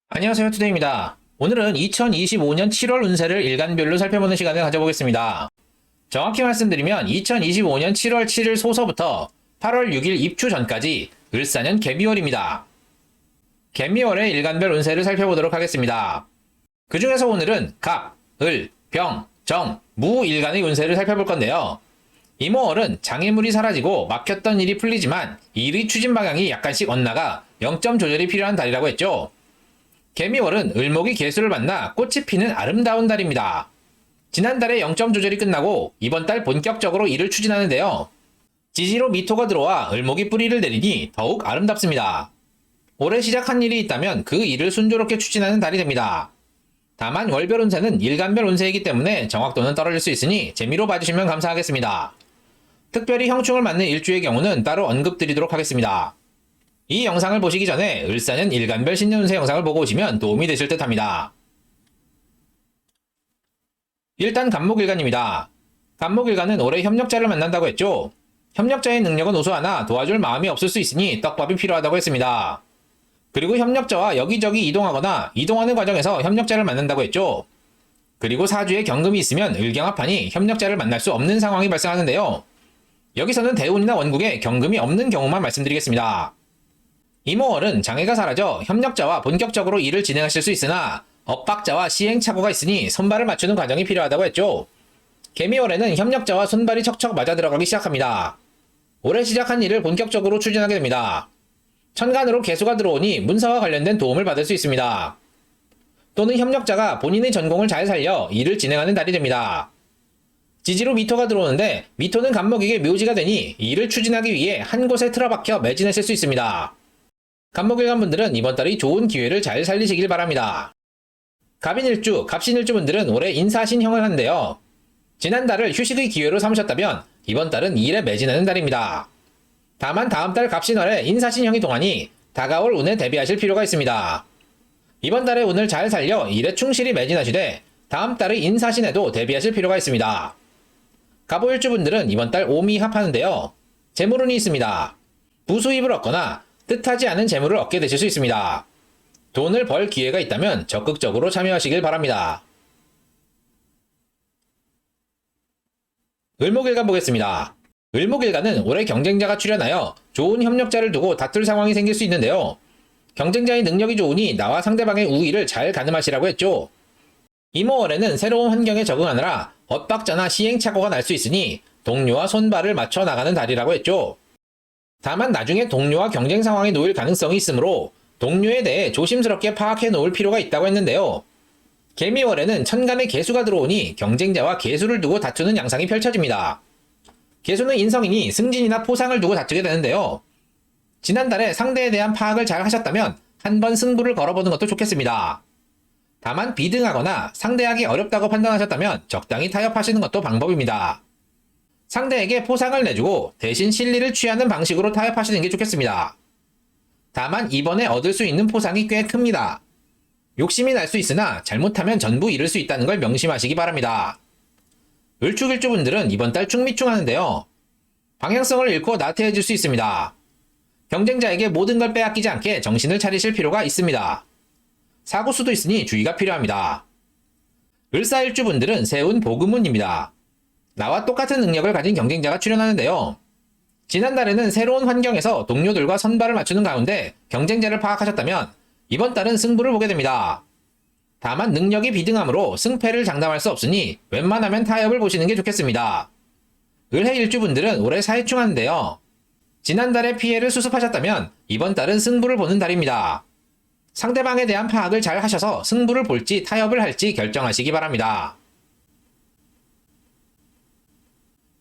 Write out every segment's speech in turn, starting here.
안녕하세요, 투데이입니다. 오늘은 2025년 7월 운세를 일간별로 살펴보는 시간을 가져보겠습니다. 정확히 말씀드리면 2025년 7월 7일 소서부터 8월 6일 입추 전까지 을사년 개미월입니다. 개미월의 일간별 운세를 살펴보도록 하겠습니다. 그 중에서 오늘은 갑, 을, 병, 정, 무 일간의 운세를 살펴볼 건데요. 이모월은 장애물이 사라지고 막혔던 일이 풀리지만 일의 추진 방향이 약간씩 엇나가 0점 조절이 필요한 달이라고 했죠. 개미월은 을목이 개수를 만나 꽃이 피는 아름다운 달입니다. 지난달에 0점 조절이 끝나고 이번 달 본격적으로 일을 추진하는데요. 지지로 미토가 들어와 을목이 뿌리를 내리니 더욱 아름답습니다. 올해 시작한 일이 있다면 그 일을 순조롭게 추진하는 달이 됩니다. 다만 월별 운세는 일간별 운세이기 때문에 정확도는 떨어질 수 있으니 재미로 봐주시면 감사하겠습니다. 특별히 형충을 맞는 일주의 경우는 따로 언급드리도록 하겠습니다. 이 영상을 보시기 전에 을사년 일간별 신년운세 영상을 보고 오시면 도움이 되실 듯 합니다. 일단 간목일간입니다. 간목일간은 올해 협력자를 만난다고 했죠. 협력자의 능력은 우수하나 도와줄 마음이 없을 수 있으니 떡밥이 필요하다고 했습니다. 그리고 협력자와 여기저기 이동하거나 이동하는 과정에서 협력자를 만난다고 했죠. 그리고 사주에 경금이 있으면 을경합하니 협력자를 만날 수 없는 상황이 발생하는데요. 여기서는 대운이나 원국에 경금이 없는 경우만 말씀드리겠습니다. 이모월은 장애가 사라져 협력자와 본격적으로 일을 진행하실 수 있으나 엇박자와 시행착오가 있으니 손발을 맞추는 과정이 필요하다고 했죠. 개미월에는 협력자와 손발이 척척 맞아 들어가기 시작합니다. 올해 시작한 일을 본격적으로 추진하게 됩니다. 천간으로 개수가 들어오니 문서와 관련된 도움을 받을 수 있습니다. 또는 협력자가 본인의 전공을 잘 살려 일을 진행하는 달이 됩니다. 지지로 미토가 들어오는데 미토는 간목에게 묘지가 되니 일을 추진하기 위해 한 곳에 틀어박혀 매진했을 수 있습니다. 간목일간 분들은 이번 달이 좋은 기회를 잘 살리시길 바랍니다. 갑인일주, 갑신일주 분들은 올해 인사신형을 하는데요. 지난달을 휴식의 기회로 삼으셨다면 이번 달은 일에 매진하는 달입니다. 다만 다음 달 갑신월에 인사신형이 동하니 다가올 운에 대비하실 필요가 있습니다. 이번 달의 운을 잘 살려 일에 충실히 매진하시되 다음 달의 인사신에도 대비하실 필요가 있습니다. 갑오일주 분들은 이번 달 오미 합하는데요. 재물운이 있습니다. 부수입을 얻거나 뜻하지 않은 재물을 얻게 되실 수 있습니다. 돈을 벌 기회가 있다면 적극적으로 참여하시길 바랍니다. 을목일간 보겠습니다. 을목일간은 올해 경쟁자가 출현하여 좋은 협력자를 두고 다툴 상황이 생길 수 있는데요. 경쟁자의 능력이 좋으니 나와 상대방의 우위를 잘 가늠하시라고 했죠. 이모월에는 새로운 환경에 적응하느라 엇박자나 시행착오가 날 수 있으니 동료와 손발을 맞춰 나가는 달이라고 했죠. 다만 나중에 동료와 경쟁 상황에 놓일 가능성이 있으므로 동료에 대해 조심스럽게 파악해 놓을 필요가 있다고 했는데요. 개미월에는 천간에 개수가 들어오니 경쟁자와 개수를 두고 다투는 양상이 펼쳐집니다. 개수는 인성이니 승진이나 포상을 두고 다투게 되는데요. 지난달에 상대에 대한 파악을 잘 하셨다면 한번 승부를 걸어보는 것도 좋겠습니다. 다만 비등하거나 상대하기 어렵다고 판단하셨다면 적당히 타협하시는 것도 방법입니다. 상대에게 포상을 내주고 대신 실리를 취하는 방식으로 타협하시는 게 좋겠습니다. 다만 이번에 얻을 수 있는 포상이 꽤 큽니다. 욕심이 날 수 있으나 잘못하면 전부 잃을 수 있다는 걸 명심하시기 바랍니다. 을축일주 분들은 이번 달 충미충하는데요. 방향성을 잃고 나태해질 수 있습니다. 경쟁자에게 모든 걸 빼앗기지 않게 정신을 차리실 필요가 있습니다. 사고수도 있으니 주의가 필요합니다. 을사일주 분들은 세운 복음운입니다. 나와 똑같은 능력을 가진 경쟁자가 출현하는데요. 지난달에는 새로운 환경에서 동료들과 선발을 맞추는 가운데 경쟁자를 파악하셨다면 이번 달은 승부를 보게 됩니다. 다만 능력이 비등하므로 승패를 장담할 수 없으니 웬만하면 타협을 보시는 게 좋겠습니다. 을해일주 분들은 올해 사해충하는데요. 지난달에 피해를 수습하셨다면 이번 달은 승부를 보는 달입니다. 상대방에 대한 파악을 잘 하셔서 승부를 볼지 타협을 할지 결정하시기 바랍니다.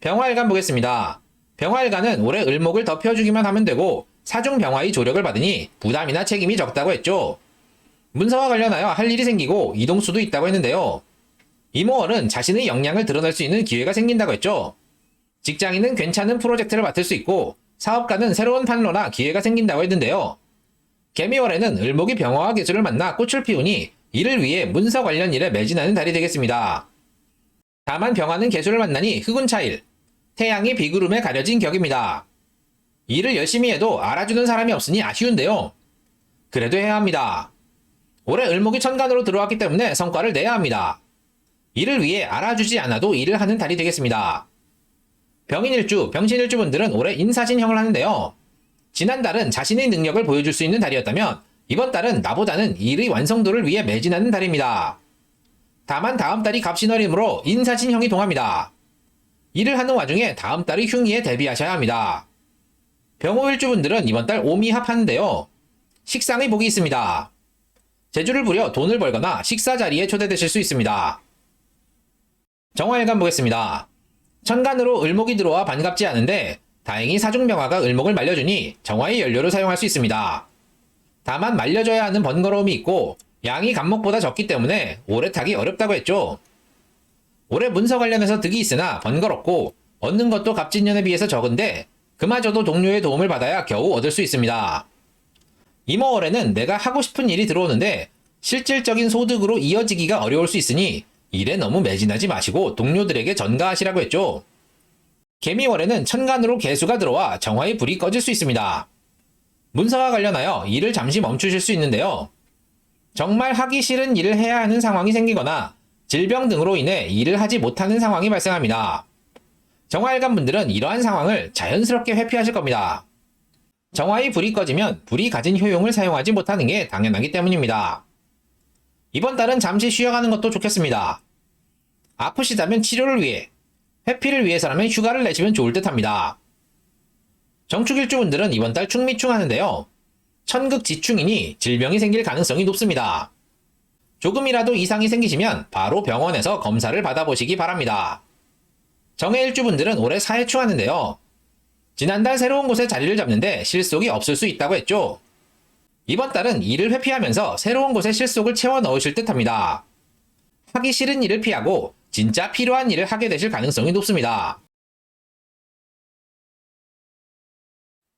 병화일간 보겠습니다. 병화일간은 올해 을목을 덮여주기만 하면 되고 사중병화의 조력을 받으니 부담이나 책임이 적다고 했죠. 문서와 관련하여 할 일이 생기고 이동수도 있다고 했는데요. 이모월은 자신의 역량을 드러낼 수 있는 기회가 생긴다고 했죠. 직장인은 괜찮은 프로젝트를 맡을 수 있고 사업가는 새로운 판로나 기회가 생긴다고 했는데요. 개미월에는 을목이 병화와 개수를 만나 꽃을 피우니 이를 위해 문서 관련 일에 매진하는 달이 되겠습니다. 다만 병화는 개수를 만나니 흑운차일, 태양이 비구름에 가려진 격입니다. 일을 열심히 해도 알아주는 사람이 없으니 아쉬운데요. 그래도 해야 합니다. 올해 을목이 천간으로 들어왔기 때문에 성과를 내야 합니다. 이를 위해 알아주지 않아도 일을 하는 달이 되겠습니다. 병인일주, 병신일주 분들은 올해 인사신형을 하는데요. 지난달은 자신의 능력을 보여줄 수 있는 달이었다면 이번 달은 나보다는 일의 완성도를 위해 매진하는 달입니다. 다만 다음 달이 갑신월이므로 인사신형이 동합니다. 일을 하는 와중에 다음 달의 흉의에 대비하셔야 합니다. 병호일주 분들은 이번 달 오미합하는데요. 식상의 복이 있습니다. 재주를 부려 돈을 벌거나 식사 자리에 초대되실 수 있습니다. 정화일간 보겠습니다. 천간으로 을목이 들어와 반갑지 않은데 다행히 사중병화가 을목을 말려주니 정화의 연료로 사용할 수 있습니다. 다만 말려줘야 하는 번거로움이 있고 양이 간목보다 적기 때문에 오래 타기 어렵다고 했죠. 올해 문서 관련해서 득이 있으나 번거롭고 얻는 것도 갑진년에 비해서 적은데 그마저도 동료의 도움을 받아야 겨우 얻을 수 있습니다. 이모월에는 내가 하고 싶은 일이 들어오는데 실질적인 소득으로 이어지기가 어려울 수 있으니 일에 너무 매진하지 마시고 동료들에게 전가하시라고 했죠. 개미월에는 천간으로 개수가 들어와 정화의 불이 꺼질 수 있습니다. 문서와 관련하여 일을 잠시 멈추실 수 있는데요. 정말 하기 싫은 일을 해야 하는 상황이 생기거나 질병 등으로 인해 일을 하지 못하는 상황이 발생합니다. 정화일간 분들은 이러한 상황을 자연스럽게 회피하실 겁니다. 정화의 불이 꺼지면 불이 가진 효용을 사용하지 못하는 게 당연하기 때문입니다. 이번 달은 잠시 쉬어가는 것도 좋겠습니다. 아프시다면 치료를 위해, 회피를 위해서라면 휴가를 내시면 좋을 듯 합니다. 정축일주 분들은 이번 달 충미충 하는데요. 천극지충이니 질병이 생길 가능성이 높습니다. 조금이라도 이상이 생기시면 바로 병원에서 검사를 받아보시기 바랍니다. 정해일주 분들은 올해 사해충 하는데요. 지난달 새로운 곳에 자리를 잡는데 실속이 없을 수 있다고 했죠. 이번 달은 일을 회피하면서 새로운 곳에 실속을 채워 넣으실 듯 합니다. 하기 싫은 일을 피하고 진짜 필요한 일을 하게 되실 가능성이 높습니다.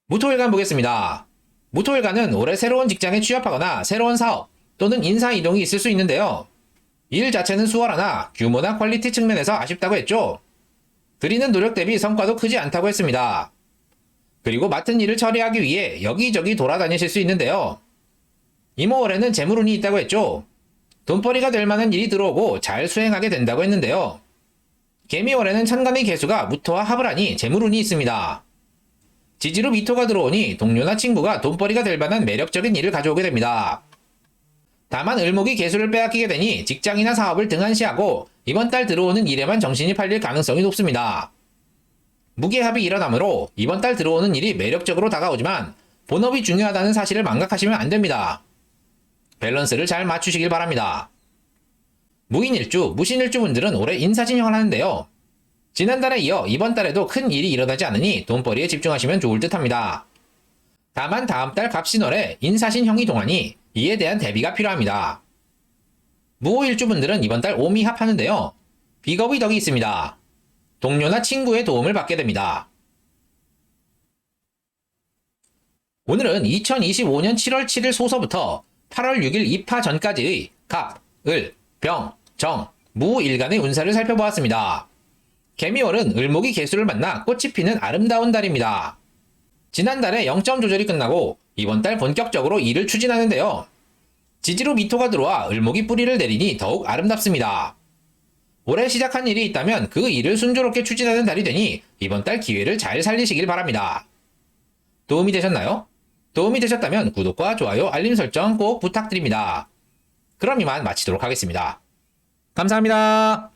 무토일간 보겠습니다. 무토일간은 올해 새로운 직장에 취업하거나 새로운 사업 또는 인사 이동이 있을 수 있는데요. 일 자체는 수월하나 규모나 퀄리티 측면에서 아쉽다고 했죠. 드리는 노력 대비 성과도 크지 않다고 했습니다. 그리고 맡은 일을 처리하기 위해 여기저기 돌아다니실 수 있는데요. 이모월에는 재물운이 있다고 했죠. 돈벌이가 될 만한 일이 들어오고 잘 수행하게 된다고 했는데요. 개미월에는 천간의 개수가 무토와 합을 하니 재물운이 있습니다. 지지로 미토가 들어오니 동료나 친구가 돈벌이가 될 만한 매력적인 일을 가져오게 됩니다. 다만 을목이 개수를 빼앗기게 되니 직장이나 사업을 등한시하고 이번 달 들어오는 일에만 정신이 팔릴 가능성이 높습니다. 무게합이 일어나므로 이번 달 들어오는 일이 매력적으로 다가오지만 본업이 중요하다는 사실을 망각하시면 안 됩니다. 밸런스를 잘 맞추시길 바랍니다. 무인일주, 무신일주 분들은 올해 인사진형을 하는데요. 지난달에 이어 이번 달에도 큰 일이 일어나지 않으니 돈벌이에 집중하시면 좋을 듯 합니다. 다만 다음 달 갑신월에 인사신형이 동하니 이에 대한 대비가 필요합니다. 무호일주 분들은 이번 달 오미합하는데요. 비겁의 덕이 있습니다. 동료나 친구의 도움을 받게 됩니다. 오늘은 2025년 7월 7일 소서부터 8월 6일 입하 전까지의 갑, 을, 병, 정, 무 일간의 운세를 살펴보았습니다. 개미월은 을목이 개수를 만나 꽃이 피는 아름다운 달입니다. 지난달에 0점 조절이 끝나고 이번 달 본격적으로 일을 추진하는데요. 지지로 미토가 들어와 을목이 뿌리를 내리니 더욱 아름답습니다. 올해 시작한 일이 있다면 그 일을 순조롭게 추진하는 달이 되니 이번 달 기회를 잘 살리시길 바랍니다. 도움이 되셨나요? 도움이 되셨다면 구독과 좋아요, 알림 설정 꼭 부탁드립니다. 그럼 이만 마치도록 하겠습니다. 감사합니다.